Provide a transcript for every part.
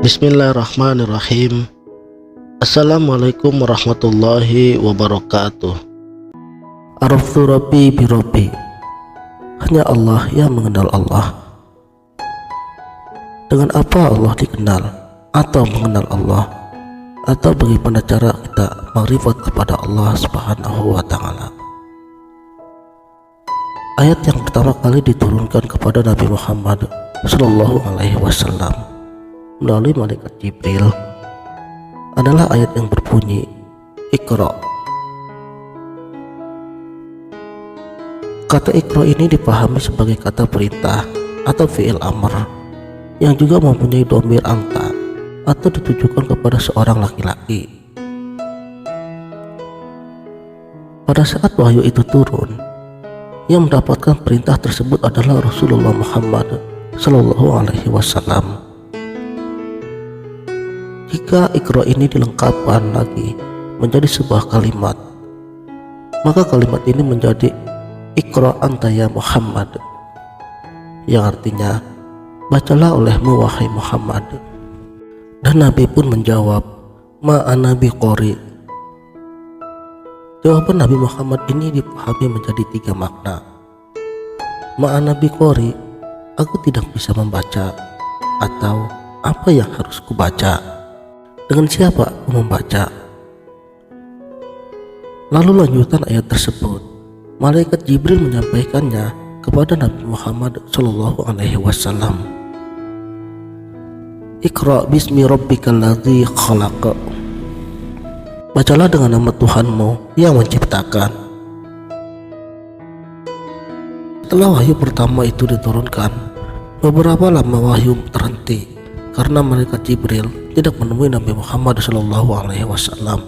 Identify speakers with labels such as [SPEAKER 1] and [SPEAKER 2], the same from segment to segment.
[SPEAKER 1] Bismillahirrahmanirrahim. Assalamualaikum warahmatullahi wabarakatuh. Araftu Rabbi bi Rabbi. Hanya Allah yang mengenal Allah. Dengan apa Allah dikenal atau mengenal Allah, atau bagaimana cara kita makrifat kepada Allah Subhanahu wa taala? Ayat yang pertama kali diturunkan kepada Nabi Muhammad sallallahu alaihi wasallam melalui malaikat Jibril adalah ayat yang berbunyi Iqra. Kata Iqra ini dipahami sebagai kata perintah atau fi'il amr yang juga mempunyai dhamir anta atau ditujukan kepada seorang laki-laki. Pada saat wahyu itu turun, yang mendapatkan perintah tersebut adalah Rasulullah Muhammad sallallahu alaihi wasallam. Jika Iqra ini dilengkapkan lagi menjadi sebuah kalimat, maka kalimat ini menjadi Iqra anta ya Muhammad, yang artinya bacalah olehmu wahai Muhammad. Dan Nabi pun menjawab, ma ana biqori. Jawaban Nabi Muhammad ini dipahami menjadi tiga makna. Ma ana biqori, aku tidak bisa membaca, atau apa yang harus kubaca, dengan siapa aku membaca. Lalu lanjutan ayat tersebut, malaikat Jibril menyampaikannya kepada Nabi Muhammad sallallahu alaihi wasallam. Iqra bismi rabbikal ladzi khalaq. Bacalah dengan nama Tuhanmu yang menciptakan. Setelah wahyu pertama itu diturunkan, beberapa lama wahyu terhenti karena malaikat Jibril tidak menemui Nabi Muhammad SAW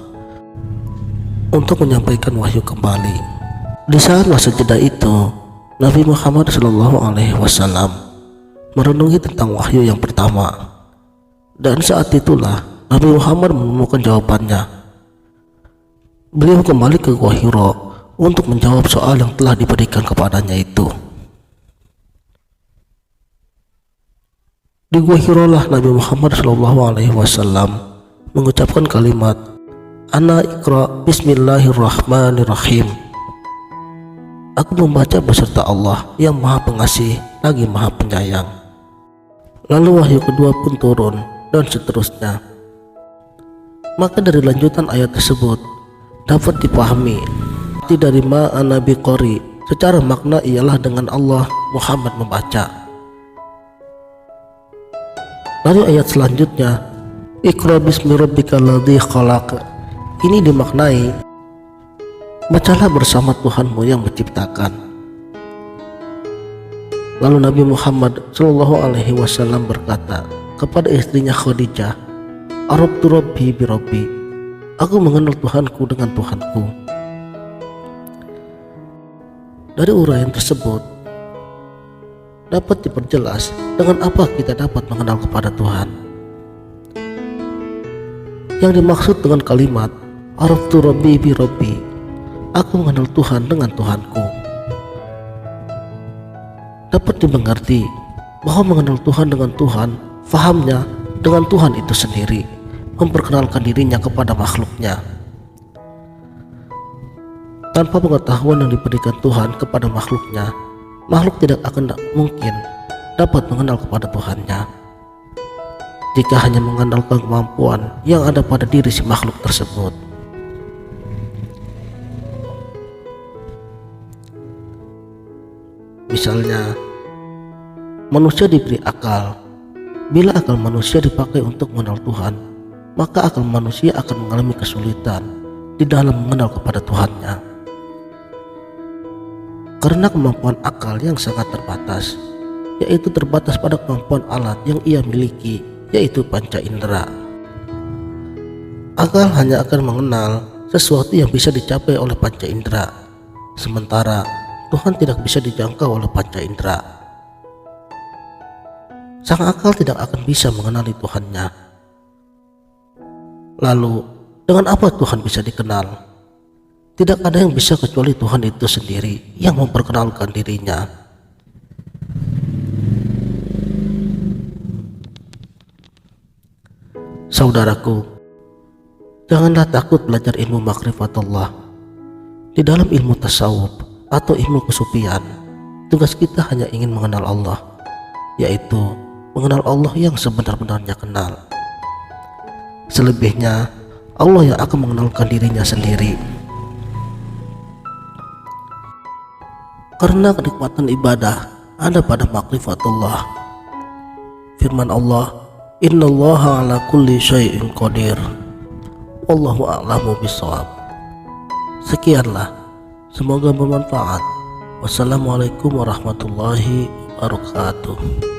[SPEAKER 1] untuk menyampaikan wahyu kembali. Di saat masa jeda itu, Nabi Muhammad SAW merenungi tentang wahyu yang pertama, dan saat itulah Nabi Muhammad menemukan jawabannya. Beliau kembali ke Gua Hira untuk menjawab soal yang telah diberikan kepadanya itu. Di Gua Hira lah Nabi Muhammad SAW mengucapkan kalimat Ana Iqra bismillahirrahmanirrahim. Aku membaca beserta Allah yang maha pengasih lagi maha penyayang. Lalu wahyu kedua pun turun dan seterusnya. Maka dari lanjutan ayat tersebut dapat dipahami arti dari ma ana biqori secara makna ialah dengan Allah Muhammad membaca. Lalu ayat selanjutnya Iqra bismi rabbikal ladzi khalaq, ini dimaknai bacalah bersama Tuhanmu yang menciptakan. Lalu Nabi Muhammad sallallahu alaihi wasallam berkata kepada istrinya Khadijah, Araftu Rabbi bi Rabbi. Aku mengenal Tuhanku dengan Tuhanku. Dari uraian tersebut dapat diperjelas dengan apa kita dapat mengenal kepada Tuhan. Yang dimaksud dengan kalimat Araftu Rabbi bi Rabbi, aku mengenal Tuhan dengan Tuhanku, dapat dimengerti bahwa mengenal Tuhan dengan Tuhan, fahamnya dengan Tuhan itu sendiri, memperkenalkan dirinya kepada makhluknya. Tanpa pengetahuan yang diberikan Tuhan kepada makhluknya, makhluk tidak akan mungkin dapat mengenal kepada Tuhannya. Jika hanya mengandalkan kemampuan yang ada pada diri si makhluk tersebut. Misalnya, manusia diberi akal. Bila akal manusia dipakai untuk mengenal Tuhan, maka akal manusia akan mengalami kesulitan di dalam mengenal kepada Tuhannya. Karena kemampuan akal yang sangat terbatas, yaitu terbatas pada kemampuan alat yang ia miliki, yaitu panca indera. Akal hanya akan mengenal sesuatu yang bisa dicapai oleh panca indera, sementara Tuhan tidak bisa dijangkau oleh panca indera. Sang akal tidak akan bisa mengenali Tuhannya. Lalu, dengan apa Tuhan bisa dikenal? Tidak ada yang bisa kecuali Tuhan itu sendiri yang memperkenalkan dirinya. Saudaraku, janganlah takut belajar ilmu makrifatullah. Di dalam ilmu tasawuf atau ilmu kesufian, tugas kita hanya ingin mengenal Allah, yaitu mengenal Allah yang sebenar-benarnya kenal. Selebihnya, Allah yang akan mengenalkan dirinya sendiri. Karena kenikmatan ibadah ada pada makrifatullah. Firman Allah, "Innallaha ala kulli syai'in qadir." Wallahu a'lamu bishawab. Sekianlah, semoga bermanfaat. Wassalamualaikum warahmatullahi wabarakatuh.